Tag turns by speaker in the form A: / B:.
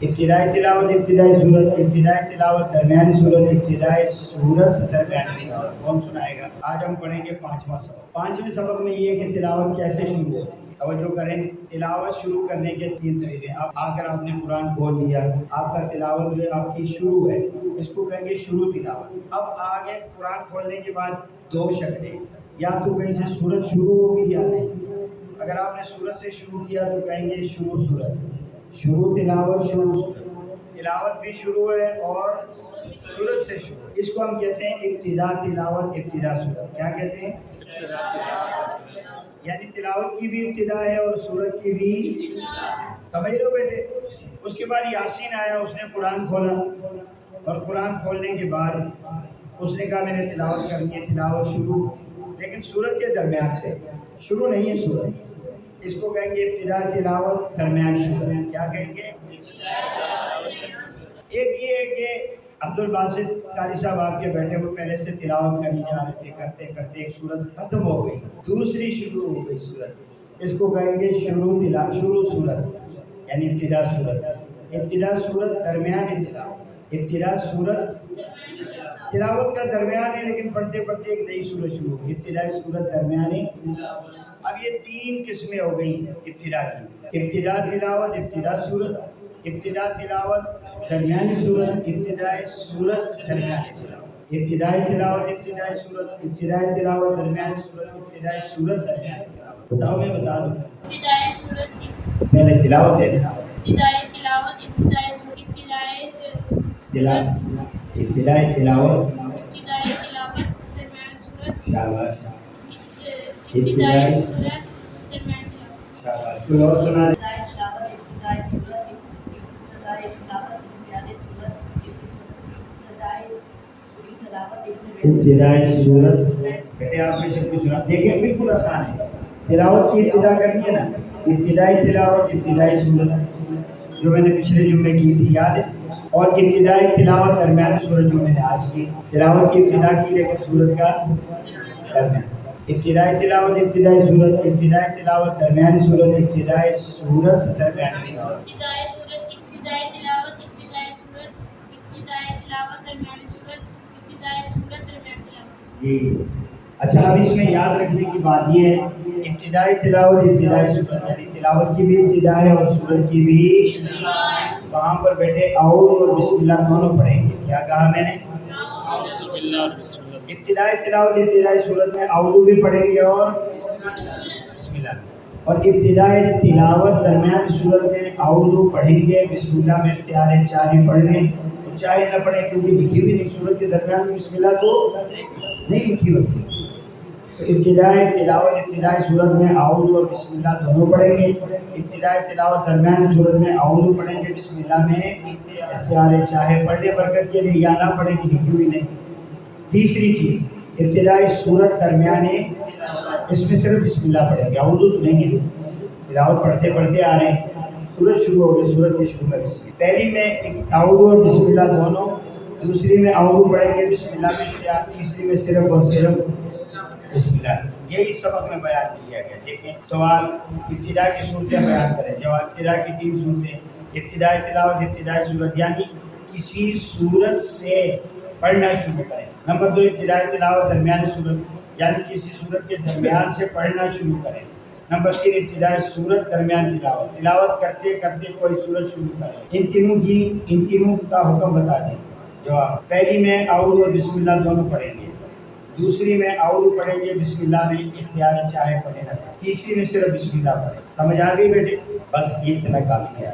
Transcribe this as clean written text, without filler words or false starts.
A: ابتدائی تلاوت ابتدائی صورت، ابتدائی تلاوت درمیانی صورت، ابتدائی صورت درمیانی تلاوت. کون سنائے گا؟ آج ہم پڑھیں گے پانچواں سبق. پانچویں سبق میں یہ کہ تلاوت کیسے شروع ہوتی ہے. توجہ کریں، تلاوت شروع کرنے کے تین طریقے. اب آ کر آپ نے قرآن کھول لیا، آپ کا تلاوت جو آپ کی شروع ہے، اس کو کہیں گے شروع تلاوت. اب آگے قرآن کھولنے کے بعد دو شکلیں، یا تو کہیں سے سورت شروع ہوگی یا نہیں. اگر آپ نے سورت سے شروع کیا تو کہیں گے شروع سورت، شروع تلاوت، شروع سورت. تلاوت بھی شروع ہے اور سورت سے شروع. اس کو ہم کہتے ہیں ابتدا تلاوت، ابتدا سورت. کیا کہتے ہیں؟ یعنی تلاوت کی بھی ابتدا ہے اور سورت کی بھی. سمجھ رہے ہو بیٹے؟ اس کے بعد یاسین آیا، اس نے قرآن کھولا، اور قرآن کھولنے کے بعد اس نے کہا میں نے تلاوت کرنی ہے. تلاوت شروع، لیکن سورت کے درمیان سے شروع نہیں ہے سورت. اس کو کہیں گے ابتدا تلاوت، درمیان سورت. کیا کہیں گے؟ ایک یہ ہے کہ عبد الباسط قاری صاحب آپ کے بیٹھے ہوئے پہلے سے تلاوت کرنی جا رہے تھے، کرتے کرتے ایک سورت ختم ہو گئی، دوسری شروع ہو گئی سورت. اس کو کہیں گے شروع سورت، یعنی ابتدا سورت. ابتدا سورت، درمیان تلاوت. ابتدا سورت تلاوت کا درمیان ہے، لیکن پڑھتے پڑھتے ایک نئی سورت شروع ہوگی. ابتدائی سورت، درمیانی. اب یہ تین قسمیں ہو گئی ابتدا کی. ابتدا تلاوت، ابتدا سورت، ابتدا تلاوت، درمیانی سورت، ابتدائی سورت، درمیانی تلاوت. ابتدائی تلاوت، ابتدائی سورت، ابتدائی تلاوت، درمیانی سورت، ابتدائی سورت، درمیانی تلاوت. بتاؤ، میں بتا دوں. ابتدائی سورت پہلے تلاوت ہے. ابتدائی تلاوت، ابتدائی سورت، ابتدائی تلاوت، ابتدائی تلاوت، درمیانی سورت. شاباش. ابتدائی سورت، درمیانی تلاوت. شاباش. کوئی اور سنا دے. ابتدائی تلاوت، ابتدائی سورت، ابتدائی تلاوت، درمیانی سورت، ابتدائی سورت. بیٹے آپ میں سے کوئی سنا؟ دیکھیں بالکل آسان ہے. تلاوت کی ابتدا کرنی ہے نا، ابتدائی تلاوت، ابتدائی سورت جو میں نے پچھلے جمعے کی تھی، یاد ہے؟ اور ابتدائی تلاوت، درمیانی سورت جو میں نے آج کی. تلاوت کی ابتدا کی لیکن سورت کا درمیان. ابتدائی تلاوت، ابتدائی سورت، ابتدائی تلاوت، درمیانی سورت، ابتدائی سورت، درمیانی تلاوت. ابتدائی سورت، ابتدائی تلاوت، ابتدائی سورت، ابتدائی تلاوت، درمیانی سورت، ابتدائی سورت، درمیانی تلاوت. جی اچھا. اب اس میں یاد رکھنے کی بات یہ ہے، ابتدائی تلاوت، ابتدائی سورت، یعنی تلاوت کی بھی ابتدا ہے اور سورت کی بھی. وہاں پر بیٹھے اعوذ اور بسم اللہ دونوں پڑھیں گے. کیا کہا میں نے؟ ابتدائی تلاوت، ابتدائی صورت میں اعوذ بھی پڑھیں گے اور بسم اللہ. اور ابتدائی تلاوت، درمیانی صورت میں اعوذ پڑھیں گے، بسم اللہ میں اختیار ہے، چاہے پڑھ لیں اور چاہے نہ پڑھیں، کیونکہ لکھی بھی نہیں صورت کے درمیان میں بسم اللہ تو نہیں لکھی ہوتی. ابتدائی تلاوت، ابتدائی صورت میں اعوذ اور بسم اللہ دونوں پڑھیں گے. ابتدائی تلاوت، درمیانی صورت میں اعوذ پڑھیں گے، بسم اللہ میں اختیار ہے، چاہے پڑھ لیں برکت کے لیے یا نہ پڑھیں کہ لکھی ہوئی نہیں. تیسری چیز، ابتدائی صورت، درمیانی، اس میں صرف بسم اللہ پڑھیں گے، اعوذ تو نہیں ہے. تلاوت پڑھتے پڑھتے آ رہے ہیں، سورت شروع ہو گئی، سورت کے شروع میں بسم اللہ. پہلی میں اعوذ اور بسم اللہ دونوں، دوسری میں اعوذ پڑھیں گے، بسم اللہ میں اختیار، تیسری میں صرف اور صرف بسم اللہ. یہی سبق میں بیان کیا گیا. دیکھیں سوال، ابتدا کی صورتیں بیان کریں. جواب، ابتدا کی تین صورتیں: ابتدائی تلاوت، ابتدائی صورت، یعنی کسی صورت سے پڑھنا شروع کریں. نمبر دو، ابتدائی تلاوت، درمیانی صورت، یعنی کسی صورت کے درمیان سے پڑھنا شروع کریں. نمبر تین، ابتدائی صورت، درمیان تلاوت، تلاوت کرتے کرتے کوئی صورت شروع کریں. ان تینوں کا حکم بتا دیں. جواب، پہلی میں اعوذ اور بسم اللہ دونوں پڑھیں گے، دوسری میں اعوذ پڑھیں گے، بسم اللہ میں اختیار چاہے پڑھیں نہ پڑھیں، تیسری میں صرف بسم اللہ پڑھیں. سمجھ آ گئی بیٹے؟ بس یہ اتنا کافی ہے.